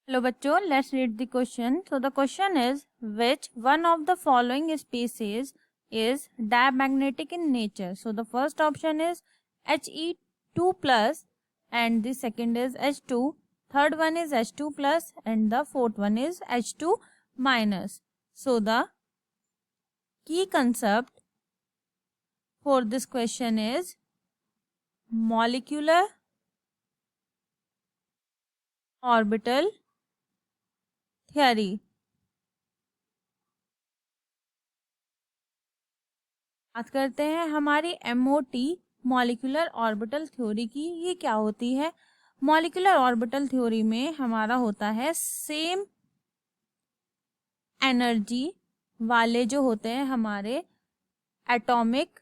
Hello बच्चों, let's read the question. So the question is, which one of the following species is diamagnetic in nature? So the first option is He2 plus and the second is H2. Third one is H2 plus and the fourth one is H2 minus. So the key concept for this question is molecular orbital theory. बात करते हैं हमारी MOT molecular orbital theory की। ये क्या होती है? Molecular orbital theory में हमारा होता है सेम एनर्जी वाले जो होते हैं हमारे एटॉमिक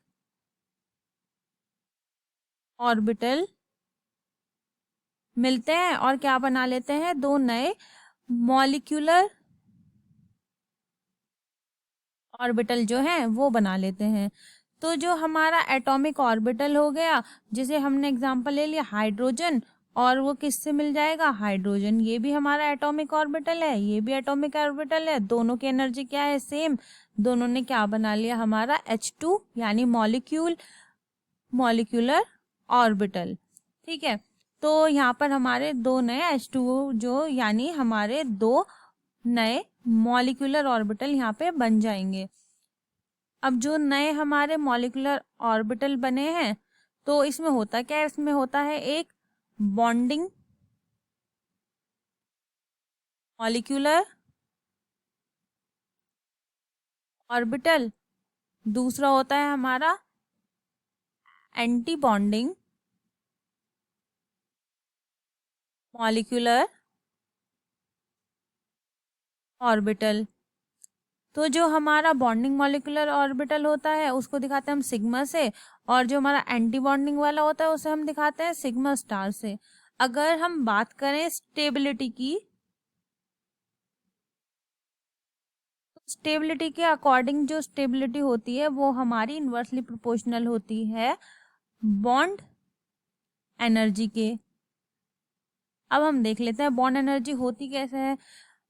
ऑर्बिटल मिलते हैं और क्या बना लेते हैं, दो नए मॉलिक्यूलर ऑर्बिटल जो हैं वो बना लेते हैं। तो जो हमारा एटॉमिक ऑर्बिटल हो गया, जिसे हमने एग्जांपल ले लिया हाइड्रोजन, और वो किससे मिल जाएगा, हाइड्रोजन। ये भी हमारा एटॉमिक ऑर्बिटल है, ये भी एटॉमिक ऑर्बिटल है, दोनों की एनर्जी क्या है, सेम। दोनों ने क्या बना लिया, हमारा H2 यानी मॉलिक्यूलर ऑर्बिटल। ठीक है, तो यहाँ पर हमारे दो नए H2 जो यानी हमारे दो नए मॉलिक्यूलर ऑर्बिटल यहाँ पे बन जाएंगे। अब जो नए हमारे मॉलिक्यूलर ऑर्बिटल बने हैं तो इसमें होता क्या है, इसमें होता है एक बॉन्डिंग मॉलिक्यूलर ऑर्बिटल, दूसरा होता है हमारा एंटी बॉन्डिंग मॉलिक्यूलर ऑर्बिटल। तो जो हमारा बॉन्डिंग मॉलिक्यूलर ऑर्बिटल होता है उसको दिखाते हैं हम सिग्मा से, और जो हमारा एंटी बॉन्डिंग वाला होता है उसे हम दिखाते हैं सिग्मा स्टार से। अगर हम बात करें स्टेबिलिटी की, स्टेबिलिटी के अकॉर्डिंग जो स्टेबिलिटी होती है वो हमारी इन्वर्सली प्रोपोर्शनल होती है बॉन्ड एनर्जी के। अब हम देख लेते हैं बॉन्ड एनर्जी होती कैसे है।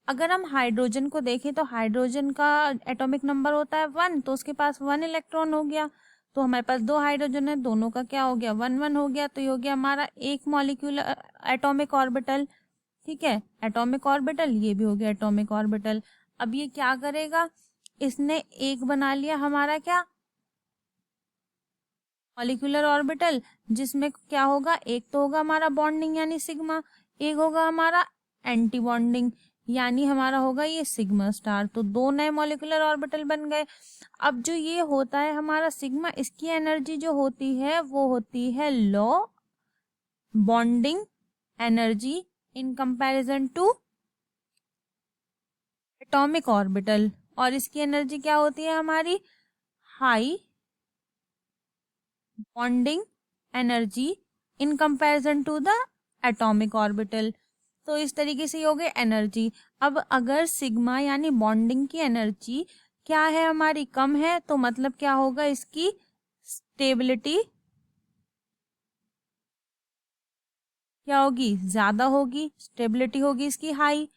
अगर हम हाइड्रोजन को देखें तो हाइड्रोजन का एटॉमिक नंबर होता है 1, तो उसके पास 1 इलेक्ट्रॉन हो गया। तो हमारे पास दो हाइड्रोजन है, दोनों का क्या हो गया, 1 1 हो गया। तो ये हो गया हमारा एक मॉलिक्यूलर एटॉमिक ऑर्बिटल। ठीक है, एटॉमिक ऑर्बिटल, ये भी हो गया एटॉमिक ऑर्बिटल। अब ये क्या करेगा, इसने एक बना लिया हमारा क्या, मॉलिक्यूलर ऑर्बिटल, जिसमें क्या होगा, एक तो होगा हमारा बॉन्डिंग यानी सिग्मा, एक होगा हमारा एंटी बॉन्डिंग यानी हमारा होगा ये सिग्मा स्टार। तो दो नए मॉलिक्यूलर ऑर्बिटल बन गए। अब जो ये होता है हमारा सिग्मा, इसकी एनर्जी जो होती है वो होती है low bonding energy in comparison to atomic orbital, और इसकी एनर्जी क्या होती है हमारी, high bonding energy in comparison to the atomic orbital. तो इस तरीके से ये हो गए एनर्जी। अब अगर सिग्मा यानी बॉन्डिंग की एनर्जी क्या है हमारी, कम है, तो मतलब क्या होगा, इसकी स्टेबिलिटी क्या होगी, ज्यादा होगी, स्टेबिलिटी होगी इसकी हाई।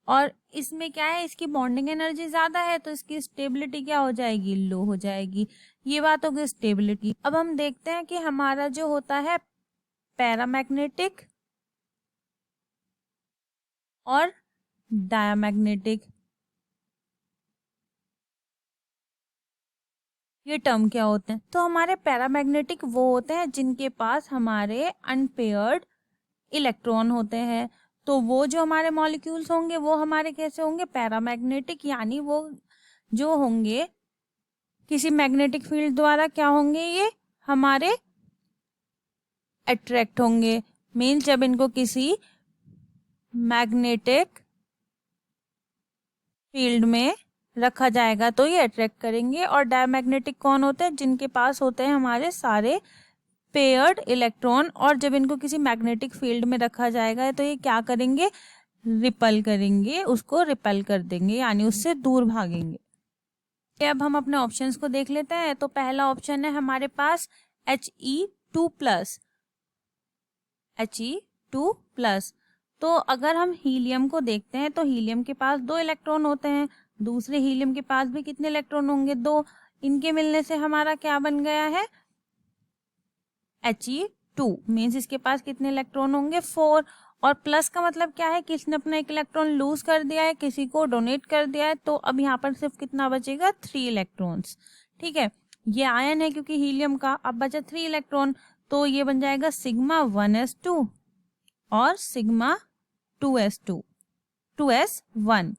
और इसमें क्या है, इसकी बॉन्डिंग एनर्जी ज्यादा है तो इसकी स्टेबिलिटी क्या हो जाएगी, लो हो जाएगी। ये बात हो गई स्टेबिलिटी। अब हम देखते हैं कि हमारा जो होता है पैरामैग्नेटिक और डायमैग्नेटिक, ये टर्म क्या होते हैं। तो हमारे पैरामैग्नेटिक वो होते हैं जिनके पास हमारे अनपेयर्ड इलेक्ट्रॉन होते हैं। तो वो जो हमारे मॉलिक्यूल्स होंगे वो हमारे कैसे होंगे, पैरामैग्नेटिक, यानी वो जो होंगे किसी मैग्नेटिक फील्ड द्वारा क्या होंगे, ये हमारे अट्रैक्ट होंगे। मीन्स जब इनको किसी मैग्नेटिक फील्ड में रखा जाएगा तो ये अट्रैक्ट करेंगे। और डायमैग्नेटिक कौन होते हैं, जिनके पास होते हैं हमारे सारे पेयर्ड इलेक्ट्रॉन, और जब इनको किसी मैग्नेटिक फील्ड में रखा जाएगा तो ये क्या करेंगे, रिपल करेंगे, उसको रिपल कर देंगे यानी उससे दूर भागेंगे। अब हम अपने ऑप्शंस को देख लेते हैं। तो पहला ऑप्शन है हमारे पास He2 प्लस, He2 प्लस। तो अगर हम हीलियम को देखते हैं तो हीलियम के पास 2 इलेक्ट्रॉन होते हैं, दूसरे हीलियम के पास भी कितने इलेक्ट्रॉन होंगे, 2। इनके मिलने से हमारा क्या बन गया है, He2 मीन्स इसके पास कितने इलेक्ट्रॉन होंगे, 4। और प्लस का मतलब क्या है कि इसने अपना एक इलेक्ट्रॉन लूज कर दिया है, किसी को डोनेट कर दिया है, तो अब यहाँ पर सिर्फ कितना बचेगा, 3 इलेक्ट्रॉन्स। ठीक है, ये आयन है क्योंकि हीलियम का, अब बचा 3 इलेक्ट्रॉन, तो ये बन जाएगा सिग्मा 1s2 और सिग्मा 2s2 2s1।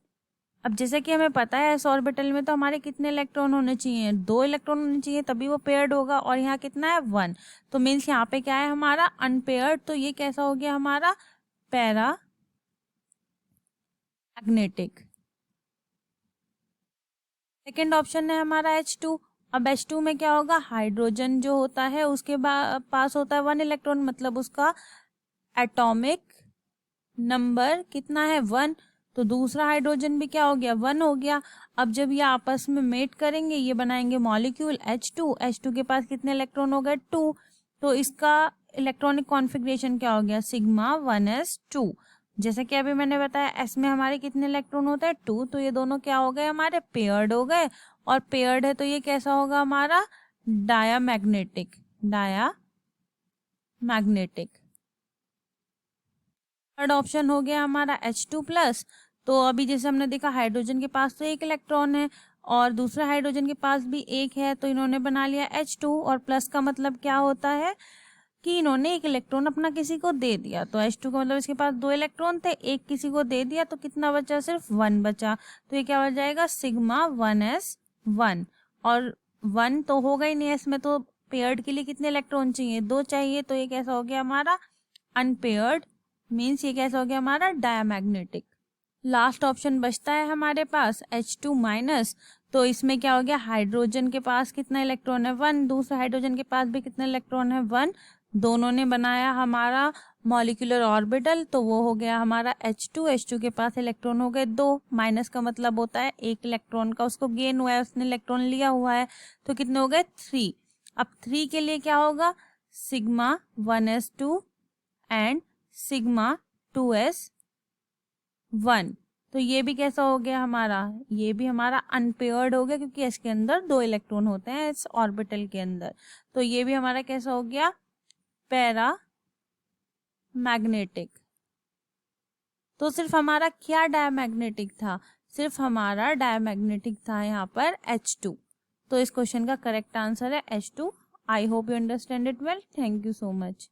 अब जैसे कि हमें पता है एस ऑर्बिटल में तो हमारे कितने इलेक्ट्रॉन होने चाहिए, 2 इलेक्ट्रॉन होने चाहिए, तभी वो पेयर्ड होगा, और यहाँ कितना है, 1। तो मीन्स यहाँ पे क्या है हमारा, अनपेयर्ड। तो ये कैसा हो गया हमारा, पैरा मैग्नेटिक। सेकेंड ऑप्शन है हमारा H2। अब H2 में क्या होगा, हाइड्रोजन जो होता है उसके पास होता है 1 इलेक्ट्रॉन, मतलब उसका एटॉमिक नंबर कितना है, 1। तो दूसरा हाइड्रोजन भी क्या हो गया, 1 हो गया। अब जब ये आपस में मेट करेंगे, ये बनाएंगे मॉलिक्यूल H2। H2 के पास कितने इलेक्ट्रॉन हो गए, 2। तो इसका इलेक्ट्रॉनिक कॉन्फ़िगरेशन क्या हो गया, सिग्मा 1s2। जैसे कि अभी मैंने बताया S में हमारे कितने इलेक्ट्रॉन होते हैं, 2। तो ये दोनों क्या हो गए, हमारे पेयर्ड हो गए, और पेयर्ड है तो ये कैसा होगा हमारा, डायामैग्नेटिक। डायामैग्नेटिक। थर्ड ऑप्शन हो गया हमारा H2+। तो अभी जैसे हमने देखा हाइड्रोजन के पास तो 1 इलेक्ट्रॉन है और दूसरा हाइड्रोजन के पास भी 1 है, तो इन्होंने बना लिया H2। और प्लस का मतलब क्या होता है कि इन्होंने 1 इलेक्ट्रॉन अपना किसी को दे दिया। तो H2 का मतलब इसके पास 2 इलेक्ट्रॉन थे, 1 किसी को दे दिया, तो कितना बचा, सिर्फ 1 बचा। तो ये क्या बन जाएगा, सिग्मा 1s1। और 1 तो होगा ही नहीं, इसमें तो पेयर्ड के लिए कितने इलेक्ट्रॉन चाहिए, 2 चाहिए। तो ये कैसा हो गया हमारा, अनपेयर्ड। मीन्स ये कैसा हो गया हमारा, डायामैग्नेटिक। लास्ट ऑप्शन बचता है हमारे पास H2-। तो इसमें क्या हो गया, हाइड्रोजन के पास कितना इलेक्ट्रॉन है, 1। दूसरा हाइड्रोजन के पास भी कितना इलेक्ट्रॉन है, 1। दोनों ने बनाया हमारा मॉलिक्यूलर ऑर्बिटल, तो वो हो गया हमारा H2। H2 के पास इलेक्ट्रॉन हो गए 2। माइनस का मतलब होता है 1 इलेक्ट्रॉन का उसको गेन हुआ है, उसने इलेक्ट्रॉन लिया हुआ है, तो कितने हो गए, 3। अब 3 के लिए क्या होगा, sigma 1s2 and sigma 2s1। तो ये भी कैसा हो गया हमारा, ये भी हमारा अनपेयर्ड हो गया, क्योंकि इसके अंदर 2 इलेक्ट्रॉन होते हैं इस ऑर्बिटल के अंदर। तो ये भी हमारा कैसा हो गया, पैरा मैग्नेटिक। तो सिर्फ हमारा क्या डायमैग्नेटिक था, सिर्फ हमारा डायमैग्नेटिक था यहाँ पर H2। तो इस क्वेश्चन का करेक्ट आंसर है H2। I hope you understand it well. Thank you so much.